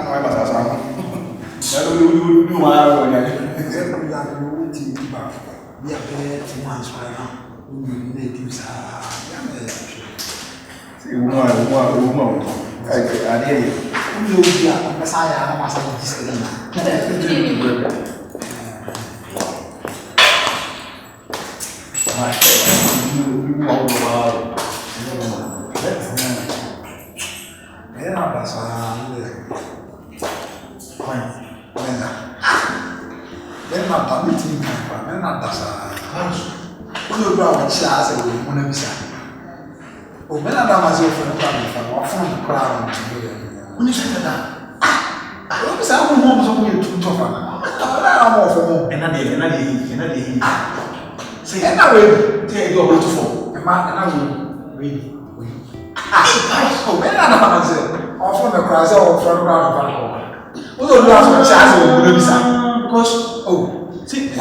know I'm a do my own. We are very months right now. Natives are woman. I hear you. You are a Messiah, I must have this. Then my family team, and not that's a house. Who will grow a child as a woman of his son? Oh, when I done myself for the family from our phone crowd to me. When you said that, I was out of home, so we took off. I'm all for home. And I did. Say, and I will take your way to phone. And I will read. Oh, when I done myself, off on the crowd, all from the ground. Who will grow a child as a woman of his son? Because, oh, see, you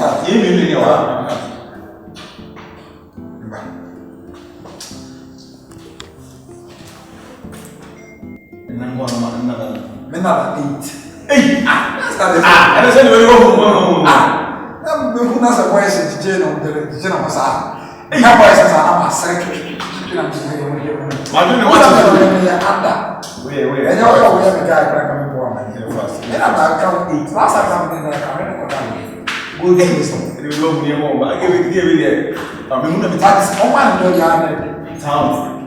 and I'm going to another. Men are 8. Hey! That's not the I said, we're going home. That's a voice in the general Massage. And how voices are my secretary. I don't know what I'm wait. And you also have a guy coming for me. Then I'm not coming 8. Last time I'm in there, I'm good days. You go near home. I give it there. I'm going to be taxed. Oh, man, no, you're town.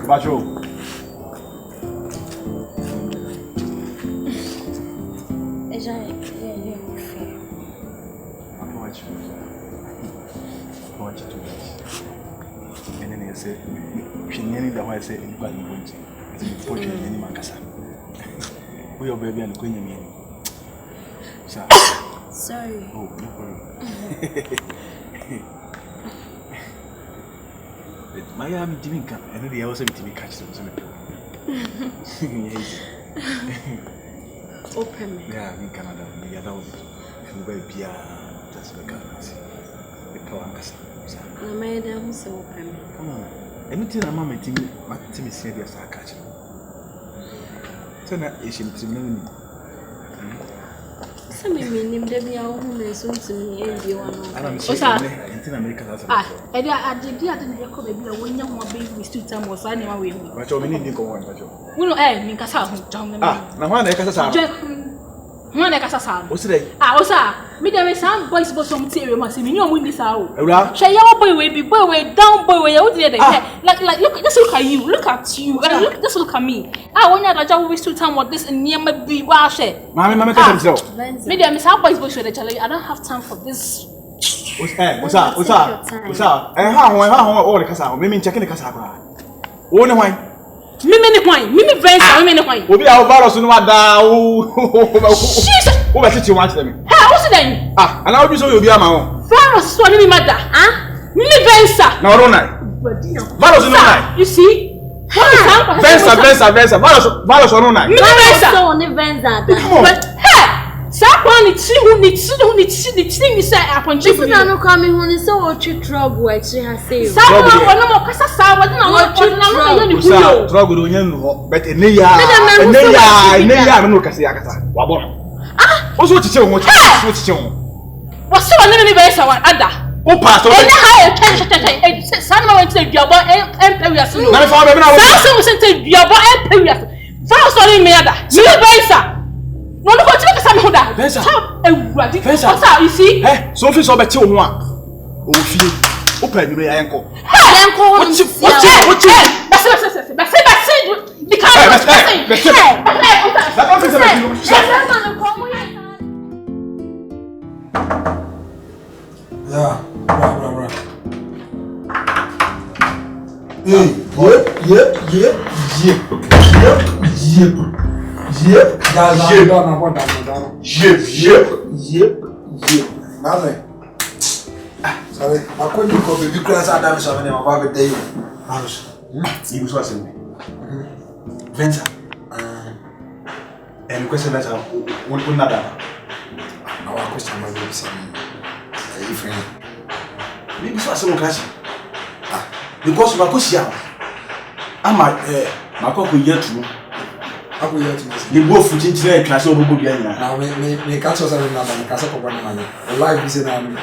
Bacho. I say, you got me wanting. It's a fortune in any Macassa. We are baby and Queen. Sorry. Oh, no problem. Miami didn't come, and they also to be catch them. Open. Yeah, in Canada, we are now very Pia, that's the currency. The Poancasa. I made them so open. Come on. Anything I'm making, my team is serious. I catch him. So now, is she to me? Some mean them be our home and soon to me, and you are not. In America, I did the other baby when young baby with 2 times was I never will. But you're meaning to go on, but you will add me Casa. Now, one I can what's today? I was me there is some boys but some material must be no win this out. Shall your boy will be boy down boy way out there? Like look, just look at you, look at you, look, just look at me. I want that I wish to tell what this and near my be wash it. Mamma, me there is some boys but I don't have time for this. What's up? And how all the Casa, women checking the Casa. Oh, no, why? Mimi friends, we be our barrels no ada o be teach you want them. Hey, what's then? And how do you be am o? Barrels so ni mother, Mimi friends. Na oro nai. Barrels no nai. You see? Venza. Barrels oro nai. Mimi friends. So ni Venza. But hey, Sakwa ni say upon chief. You no come who so what trouble actually has say. Sakwa no mo kasa sa what na what trouble do yen ho but eneya no kasa yakasa wa bo. Oso chiche wo chiche wo. Wo so na ni be sa wa ada. O pastor. E na ha e san ma went to duabo emperias no. Na fa be na wo. Sa so say duabo emperias. Fa so ni me ada. Ni be sa. No, what you say, Hoda? What's up, you see? Eh, so if you saw better one. Oh, feel open your ankle. What you? Yep. Nothing. Sorry, I couldn't go to the class. I don't know. Venture. And question that would not have. Our question was different. Maybe so some class. Because Makusia, I'm my Makoko yet to. How will you to the both for teaching class over Bubiana. now? May catch us another and Casa one money. Life is in our You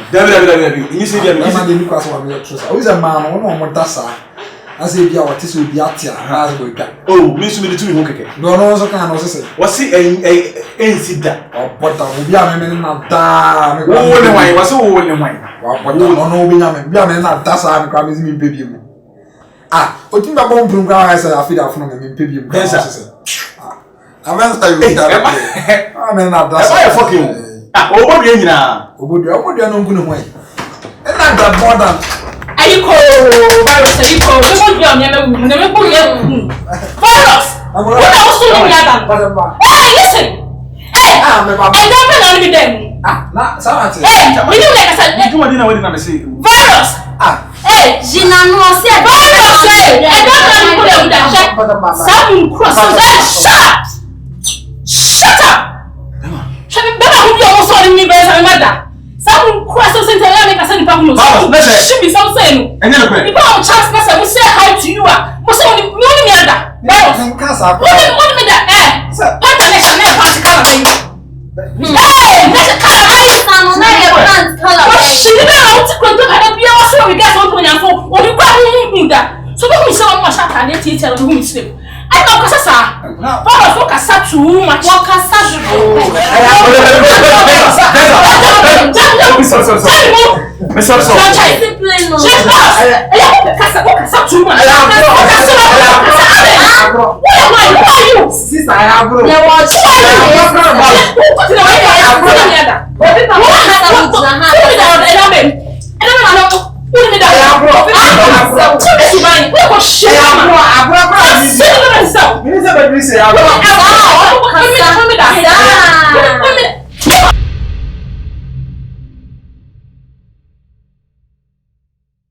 see, the class one. I was a man, one more tassa. As if you are to be at here. oh, Miss me the 2 okay. No, no, so can also say. Was he a sit that? Or what will be a man not die. Oh, why was all in wine? What no, be a man not tassa and cramming me baby. Ah, what in the bomb from I said, I feed out from him in baby. I'm not fucking. Oh, what do you know? Would you know good way? And not that more than. Ayiko, virus, ayiko. Never put your virus. What else do you have? Hey, listen. Hey, I don't know me then. Not something. Hey, we do like I said. You do dinner with him. Virus. Hey, Gina, no, say virus. I don't know me that. Some cross. Shut up. Shut up. Better who you also in me, better mother. Some questions in Telemic as any problem. Should be some saying. And then the people chance person will say hi to you. What's on the morning other? What me that? What the next color? Hey, next color. She didn't know to go to be also we get something or you got that. So don't be so much at the teacher who is sleep. I know Casasa. Papa focus up too much. Walk us up. Say